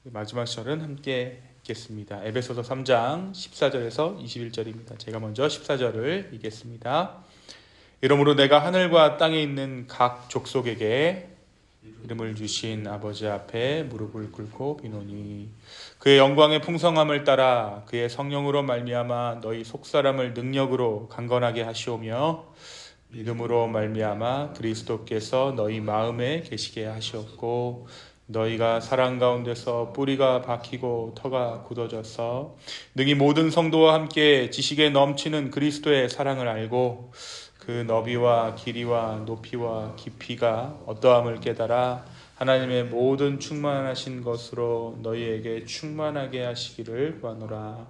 마지막 절은 함께 읽겠습니다. 에베소서 3장 14절에서 21절입니다. 제가 먼저 14절을 읽겠습니다. 이러므로 내가 하늘과 땅에 있는 각 족속에게 이름을 주신 아버지 앞에 무릎을 꿇고 비노니 그의 영광의 풍성함을 따라 그의 성령으로 말미암아 너희 속사람을 능력으로 강건하게 하시오며 믿음으로 말미암아 그리스도께서 너희 마음에 계시게 하시옵고 너희가 사랑 가운데서 뿌리가 박히고 터가 굳어져서 능히 모든 성도와 함께 지식에 넘치는 그리스도의 사랑을 알고 그 너비와 길이와 높이와 깊이가 어떠함을 깨달아 하나님의 모든 충만하신 것으로 너희에게 충만하게 하시기를 구하노라.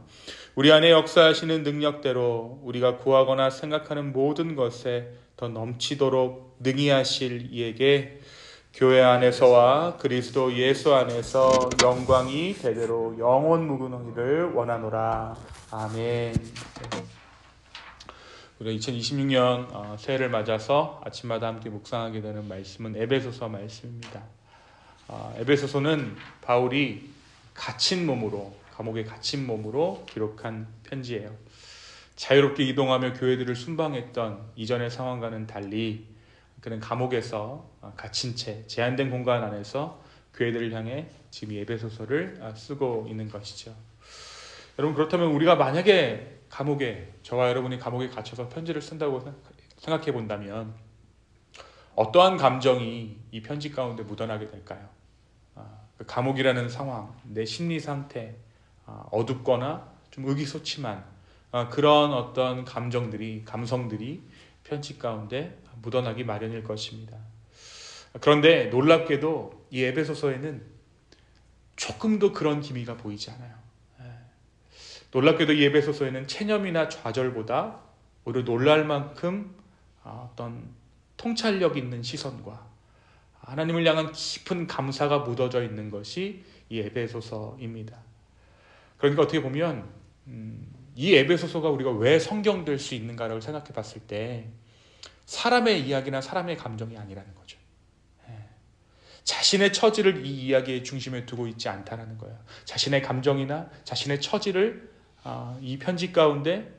우리 안에 역사하시는 능력대로 우리가 구하거나 생각하는 모든 것에 더 넘치도록 능히 하실 이에게 교회 안에서와 그리스도 예수 안에서 영광이 대대로 영원 무궁하기를 원하노라. 아멘. 우리 2026년 새해를 맞아서 아침마다 함께 묵상하게 되는 말씀은 에베소서 말씀입니다. 에베소서는 바울이 갇힌 몸으로, 감옥에 갇힌 몸으로 기록한 편지예요. 자유롭게 이동하며 교회들을 순방했던 이전의 상황과는 달리 그는 감옥에서 갇힌 채 제한된 공간 안에서 교회들을 향해 지금 이 에베소서를 쓰고 있는 것이죠. 여러분, 그렇다면 우리가 만약에 저와 여러분이 감옥에 갇혀서 편지를 쓴다고 생각해 본다면 어떠한 감정이 이 편지 가운데 묻어나게 될까요? 그 감옥이라는 상황, 내 심리 상태, 어둡거나 좀 의기소침한 그런 어떤 감성들이 편지 가운데 묻어나기 마련일 것입니다. 그런데 놀랍게도 이 에베소서에는 조금도 그런 기미가 보이지 않아요. 놀랍게도 이 에베소서에는 체념이나 좌절보다 오히려 놀랄 만큼 어떤 통찰력 있는 시선과 하나님을 향한 깊은 감사가 묻어져 있는 것이 이 에베소서입니다. 그러니까 어떻게 보면 이 에베소서가 우리가 왜 성경될 수 있는가를 생각해 봤을 때 사람의 이야기나 사람의 감정이 아니라는 거죠. 자신의 처지를 이 이야기의 중심에 두고 있지 않다는 거예요. 자신의 감정이나 자신의 처지를 이 편지 가운데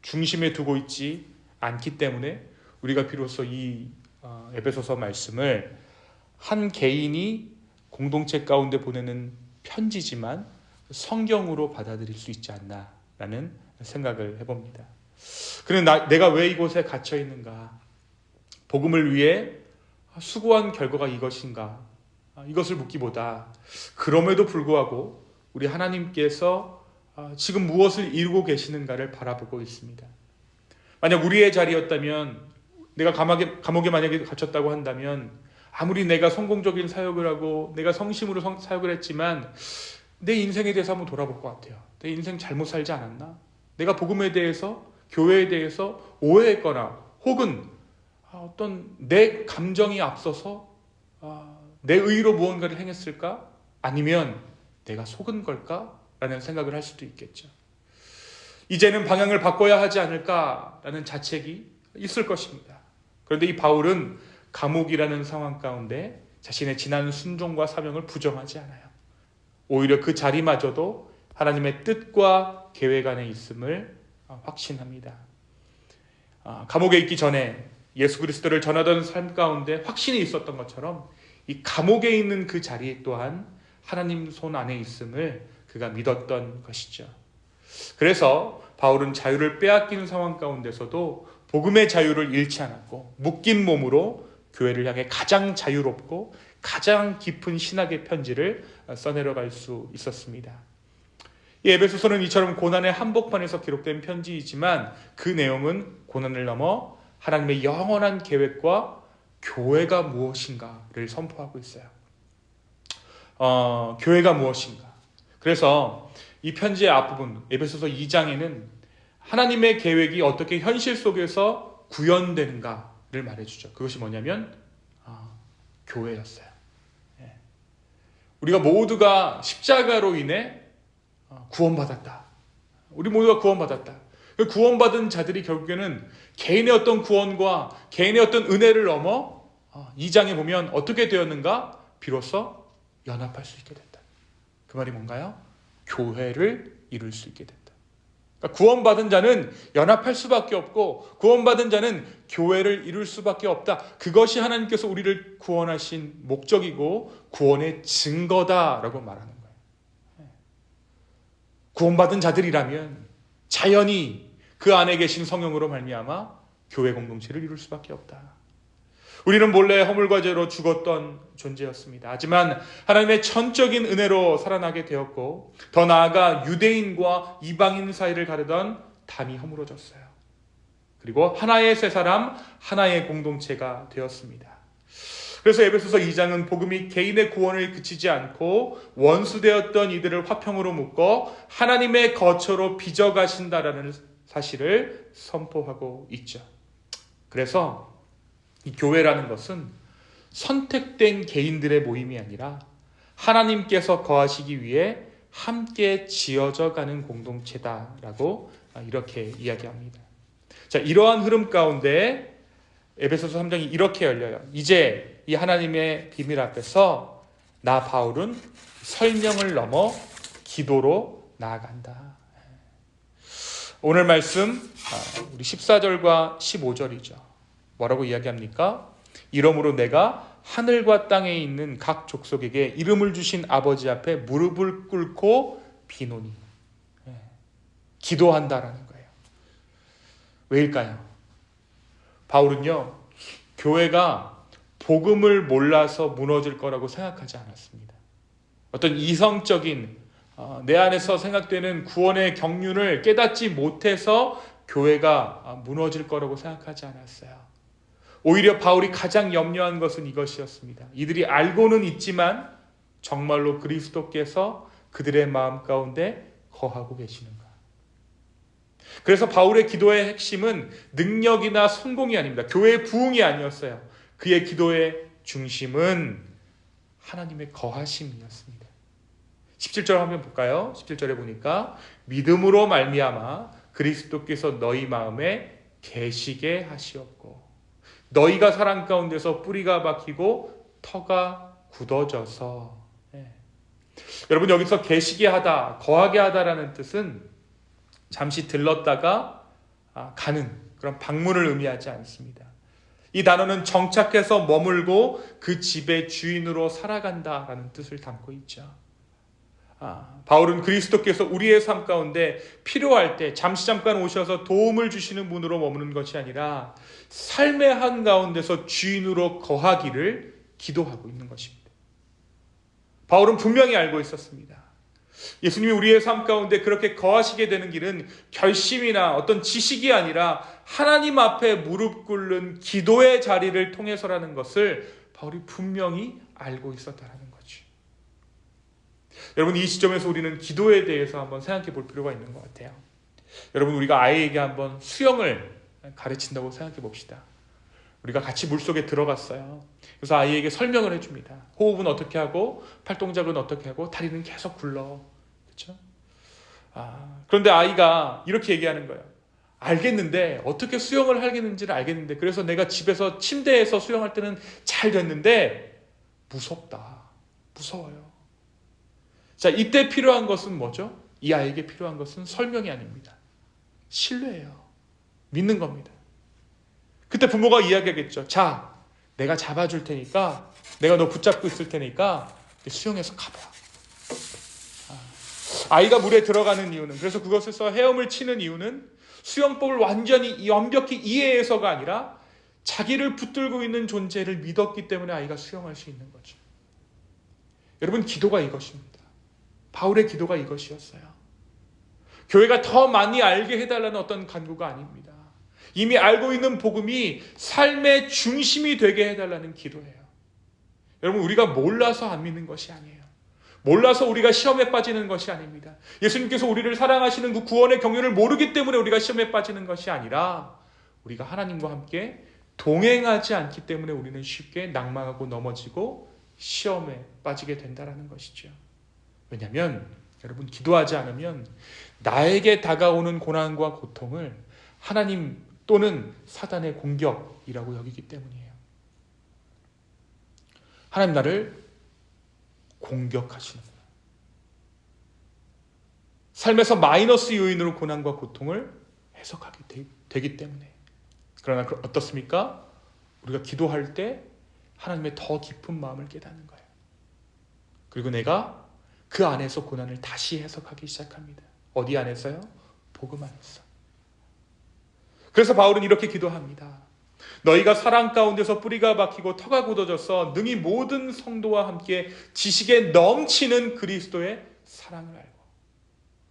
중심에 두고 있지 않기 때문에 우리가 비로소 이 에베소서 말씀을 한 개인이 공동체 가운데 보내는 편지지만 성경으로 받아들일 수 있지 않나라는 생각을 해봅니다. 그런데 내가 왜 이곳에 갇혀 있는가? 복음을 위해 수고한 결과가 이것인가? 이것을 묻기보다 그럼에도 불구하고 우리 하나님께서 지금 무엇을 이루고 계시는가를 바라보고 있습니다. 만약 우리의 자리였다면, 내가 감옥에 만약에 갇혔다고 한다면 아무리 내가 성공적인 사역을 하고 내가 성심으로 사역을 했지만 내 인생에 대해서 한번 돌아볼 것 같아요. 내 인생 잘못 살지 않았나? 내가 복음에 대해서, 교회에 대해서 오해했거나 혹은 어떤 내 감정이 앞서서 내 의로 무언가를 행했을까? 아니면 내가 속은 걸까? 라는 생각을 할 수도 있겠죠. 이제는 방향을 바꿔야 하지 않을까라는 자책이 있을 것입니다. 그런데 이 바울은 감옥이라는 상황 가운데 자신의 지난 순종과 사명을 부정하지 않아요. 오히려 그 자리마저도 하나님의 뜻과 계획 안에 있음을 확신합니다. 감옥에 있기 전에 예수 그리스도를 전하던 삶 가운데 확신이 있었던 것처럼 이 감옥에 있는 그 자리 또한 하나님 손 안에 있음을 그가 믿었던 것이죠. 그래서 바울은 자유를 빼앗기는 상황 가운데서도 복음의 자유를 잃지 않았고 묶인 몸으로 교회를 향해 가장 자유롭고 가장 깊은 신학의 편지를 써내려갈 수 있었습니다. 이 에베소서는 이처럼 고난의 한복판에서 기록된 편지이지만 그 내용은 고난을 넘어 하나님의 영원한 계획과 교회가 무엇인가를 선포하고 있어요. 교회가 무엇인가? 그래서 이 편지의 앞부분 에베소서 2장에는 하나님의 계획이 어떻게 현실 속에서 구현되는가를 말해주죠. 그것이 뭐냐면 교회였어요. 우리가 모두가 십자가로 인해 구원받았다. 우리 모두가 구원받았다. 구원받은 자들이 결국에는 개인의 어떤 구원과 개인의 어떤 은혜를 넘어 2장에 보면 어떻게 되었는가? 비로소 연합할 수 있게 됐다. 그 말이 뭔가요? 교회를 이룰 수 있게 된다. 그러니까 구원받은 자는 연합할 수밖에 없고 구원받은 자는 교회를 이룰 수밖에 없다. 그것이 하나님께서 우리를 구원하신 목적이고 구원의 증거다라고 말하는 거예요. 구원받은 자들이라면 자연히 그 안에 계신 성령으로 말미암아 교회 공동체를 이룰 수밖에 없다. 우리는 본래 허물과 죄로 죽었던 존재였습니다. 하지만 하나님의 천적인 은혜로 살아나게 되었고 더 나아가 유대인과 이방인 사이를 가르던 담이 허물어졌어요. 그리고 하나의 새 사람, 하나의 공동체가 되었습니다. 그래서 에베소서 2장은 복음이 개인의 구원을 그치지 않고 원수되었던 이들을 화평으로 묶어 하나님의 거처로 빚어가신다라는 사실을 선포하고 있죠. 그래서 이 교회라는 것은 선택된 개인들의 모임이 아니라 하나님께서 거하시기 위해 함께 지어져 가는 공동체다라고 이렇게 이야기합니다. 자, 이러한 흐름 가운데 에베소서 3장이 이렇게 열려요. 이제 이 하나님의 비밀 앞에서 나 바울은 설명을 넘어 기도로 나아간다. 오늘 말씀 우리 14절과 15절이죠. 뭐라고 이야기합니까? 이러므로 내가 하늘과 땅에 있는 각 족속에게 이름을 주신 아버지 앞에 무릎을 꿇고 비노니 기도한다라는 거예요. 왜일까요? 바울은요, 교회가 복음을 몰라서 무너질 거라고 생각하지 않았습니다. 어떤 이성적인 내 안에서 생각되는 구원의 경륜을 깨닫지 못해서 교회가 무너질 거라고 생각하지 않았어요. 오히려 바울이 가장 염려한 것은 이것이었습니다. 이들이 알고는 있지만 정말로 그리스도께서 그들의 마음 가운데 거하고 계시는가. 그래서 바울의 기도의 핵심은 능력이나 성공이 아닙니다. 교회의 부흥이 아니었어요. 그의 기도의 중심은 하나님의 거하심이었습니다. 17절 한번 볼까요? 17절에 보니까 믿음으로 말미암아 그리스도께서 너희 마음에 계시게 하시었고 너희가 사랑 가운데서 뿌리가 박히고 터가 굳어져서 여러분 여기서 계시게 하다, 거하게 하다라는 뜻은 잠시 들렀다가 가는 그런 방문을 의미하지 않습니다. 이 단어는 정착해서 머물고 그 집의 주인으로 살아간다라는 뜻을 담고 있죠. 바울은 그리스도께서 우리의 삶 가운데 필요할 때 잠깐 오셔서 도움을 주시는 분으로 머무는 것이 아니라 삶의 한가운데서 주인으로 거하기를 기도하고 있는 것입니다. 바울은 분명히 알고 있었습니다. 예수님이 우리의 삶 가운데 그렇게 거하시게 되는 길은 결심이나 어떤 지식이 아니라 하나님 앞에 무릎 꿇는 기도의 자리를 통해서라는 것을 바울이 분명히 알고 있었다는 거죠. 여러분 이 시점에서 우리는 기도에 대해서 한번 생각해 볼 필요가 있는 것 같아요. 여러분 우리가 아이에게 한번 수영을 가르친다고 생각해 봅시다. 우리가 같이 물속에 들어갔어요. 그래서 아이에게 설명을 해줍니다. 호흡은 어떻게 하고 팔동작은 어떻게 하고 다리는 계속 굴러. 그렇죠? 그런데 아이가 이렇게 얘기하는 거예요. 알겠는데 어떻게 수영을 하겠는지를 알겠는데 그래서 내가 집에서 침대에서 수영할 때는 잘 됐는데 무섭다. 무서워요. 자, 이때 필요한 것은 뭐죠? 이 아이에게 필요한 것은 설명이 아닙니다. 신뢰예요. 믿는 겁니다. 그때 부모가 이야기하겠죠. 자, 내가 잡아줄 테니까 내가 너 붙잡고 있을 테니까 수영해서 가봐. 아이가 물에 들어가는 이유는 그래서 그것에서 헤엄을 치는 이유는 수영법을 완전히 완벽히 이해해서가 아니라 자기를 붙들고 있는 존재를 믿었기 때문에 아이가 수영할 수 있는 거죠. 여러분 기도가 이것입니다. 바울의 기도가 이것이었어요. 교회가 더 많이 알게 해달라는 어떤 간구가 아닙니다. 이미 알고 있는 복음이 삶의 중심이 되게 해달라는 기도예요. 여러분 우리가 몰라서 안 믿는 것이 아니에요. 몰라서 우리가 시험에 빠지는 것이 아닙니다. 예수님께서 우리를 사랑하시는 그 구원의 경륜을 모르기 때문에 우리가 시험에 빠지는 것이 아니라 우리가 하나님과 함께 동행하지 않기 때문에 우리는 쉽게 낭망하고 넘어지고 시험에 빠지게 된다는 것이죠. 왜냐하면 여러분 기도하지 않으면 나에게 다가오는 고난과 고통을 하나님 또는 사단의 공격이라고 여기기 때문이에요. 하나님 나를 공격하시는 거예요. 삶에서 마이너스 요인으로 고난과 고통을 해석하게 되기 때문에. 그러나 어떻습니까? 우리가 기도할 때 하나님의 더 깊은 마음을 깨닫는 거예요. 그리고 내가 그 안에서 고난을 다시 해석하기 시작합니다. 어디 안에서요? 복음 안에서. 그래서 바울은 이렇게 기도합니다. 너희가 사랑 가운데서 뿌리가 박히고 터가 굳어져서 능히 모든 성도와 함께 지식에 넘치는 그리스도의 사랑을 알고.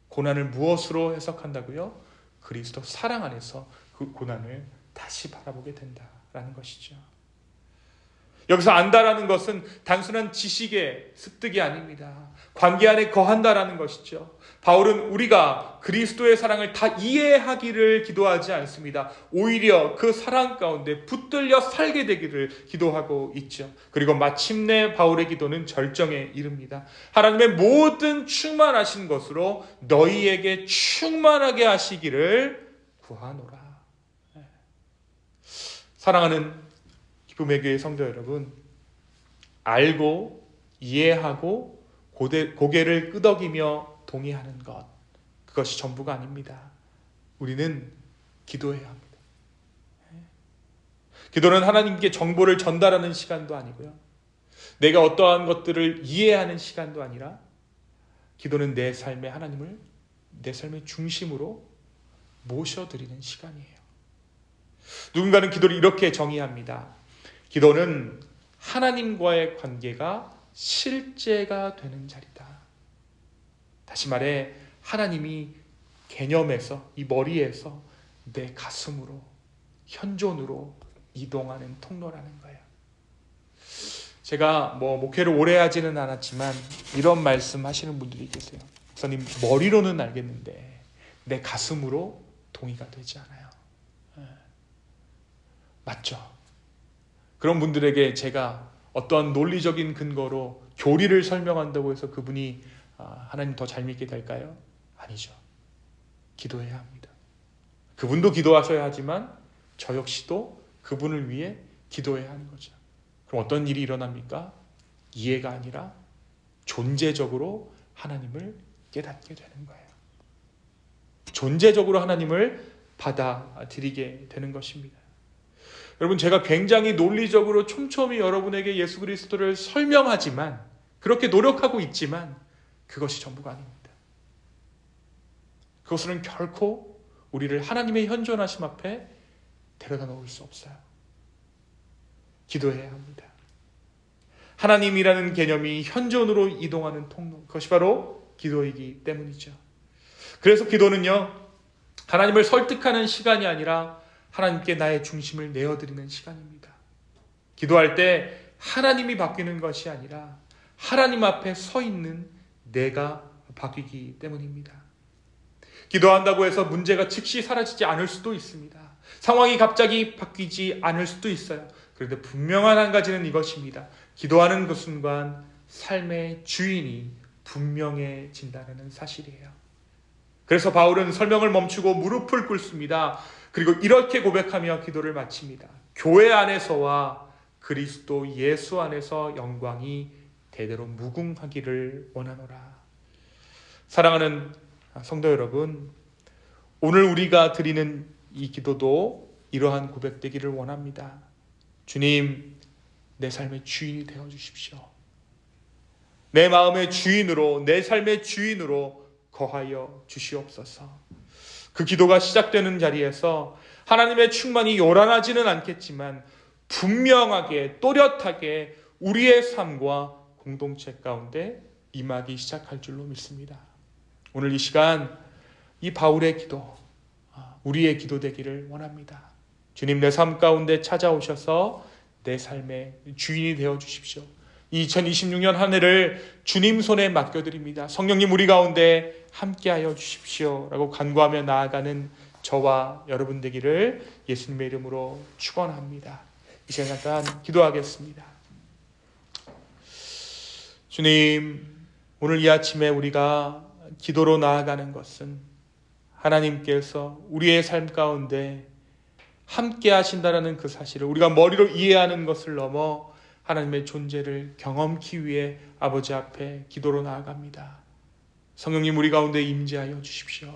고난을 무엇으로 해석한다고요? 그리스도 사랑 안에서 그 고난을 다시 바라보게 된다라는 것이죠. 여기서 안다라는 것은 단순한 지식의 습득이 아닙니다. 관계 안에 거한다라는 것이죠. 바울은 우리가 그리스도의 사랑을 다 이해하기를 기도하지 않습니다. 오히려 그 사랑 가운데 붙들려 살게 되기를 기도하고 있죠. 그리고 마침내 바울의 기도는 절정에 이릅니다. 하나님의 모든 충만하신 것으로 너희에게 충만하게 하시기를 구하노라. 사랑하는 기쁨의 교회 성도 여러분, 알고 이해하고 고개를 끄덕이며 동의하는 것, 그것이 전부가 아닙니다. 우리는 기도해야 합니다. 기도는 하나님께 정보를 전달하는 시간도 아니고요, 내가 어떠한 것들을 이해하는 시간도 아니라, 기도는 내 삶의 하나님을 내 삶의 중심으로 모셔드리는 시간이에요. 누군가는 기도를 이렇게 정의합니다. 기도는 하나님과의 관계가 실제가 되는 자리다. 다시 말해, 하나님이 개념에서, 이 머리에서 내 가슴으로, 현존으로 이동하는 통로라는 거예요. 제가 목회를 오래 하지는 않았지만 이런 말씀 하시는 분들이 계세요. 목사님, 머리로는 알겠는데 내 가슴으로 동의가 되지 않아요. 맞죠? 그런 분들에게 제가 어떠한 논리적인 근거로 교리를 설명한다고 해서 그분이 하나님 더 잘 믿게 될까요? 아니죠. 기도해야 합니다. 그분도 기도하셔야 하지만 저 역시도 그분을 위해 기도해야 하는 거죠. 그럼 어떤 일이 일어납니까? 이해가 아니라 존재적으로 하나님을 깨닫게 되는 거예요. 존재적으로 하나님을 받아들이게 되는 것입니다. 여러분, 제가 굉장히 논리적으로 촘촘히 여러분에게 예수 그리스도를 설명하지만, 그렇게 노력하고 있지만 그것이 전부가 아닙니다. 그것은 결코 우리를 하나님의 현존하심 앞에 데려다 놓을 수 없어요. 기도해야 합니다. 하나님이라는 개념이 현존으로 이동하는 통로, 그것이 바로 기도이기 때문이죠. 그래서 기도는요, 하나님을 설득하는 시간이 아니라 하나님께 나의 중심을 내어드리는 시간입니다. 기도할 때 하나님이 바뀌는 것이 아니라 하나님 앞에 서 있는 내가 바뀌기 때문입니다. 기도한다고 해서 문제가 즉시 사라지지 않을 수도 있습니다. 상황이 갑자기 바뀌지 않을 수도 있어요. 그런데 분명한 한 가지는 이것입니다. 기도하는 그 순간 삶의 주인이 분명해진다는 사실이에요. 그래서 바울은 설명을 멈추고 무릎을 꿇습니다. 그리고 이렇게 고백하며 기도를 마칩니다. 교회 안에서와 그리스도 예수 안에서 영광이 대대로 무궁하기를 원하노라. 사랑하는 성도 여러분, 오늘 우리가 드리는 이 기도도 이러한 고백되기를 원합니다. 주님, 내 삶의 주인이 되어주십시오. 내 마음의 주인으로, 내 삶의 주인으로 거하여 주시옵소서. 그 기도가 시작되는 자리에서 하나님의 충만이 요란하지는 않겠지만 분명하게, 또렷하게 우리의 삶과 공동체 가운데 임하기 시작할 줄로 믿습니다. 오늘 이 시간 이 바울의 기도, 우리의 기도 되기를 원합니다. 주님, 내 삶 가운데 찾아오셔서 내 삶의 주인이 되어 주십시오. 2026년 한 해를 주님 손에 맡겨드립니다. 성령님, 우리 가운데 함께하여 주십시오 라고 간구하며 나아가는 저와 여러분 되기를 예수님의 이름으로 축원합니다. 이 시간 잠깐 기도하겠습니다. 주님, 오늘 이 아침에 우리가 기도로 나아가는 것은 하나님께서 우리의 삶 가운데 함께 하신다라는 그 사실을 우리가 머리로 이해하는 것을 넘어 하나님의 존재를 경험하기 위해 아버지 앞에 기도로 나아갑니다. 성령님 우리 가운데 임재하여 주십시오.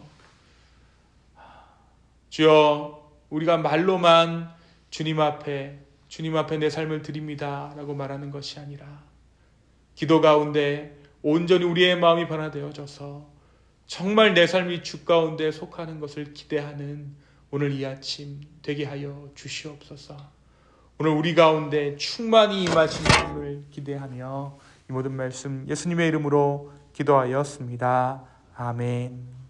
주여, 우리가 말로만 주님 앞에 내 삶을 드립니다 라고 말하는 것이 아니라 기도 가운데 온전히 우리의 마음이 변화되어져서 정말 내 삶이 주 가운데 속하는 것을 기대하는 오늘 이 아침 되게 하여 주시옵소서. 오늘 우리 가운데 충만히 임하심을 기대하며 이 모든 말씀 예수님의 이름으로 기도하였습니다. 아멘.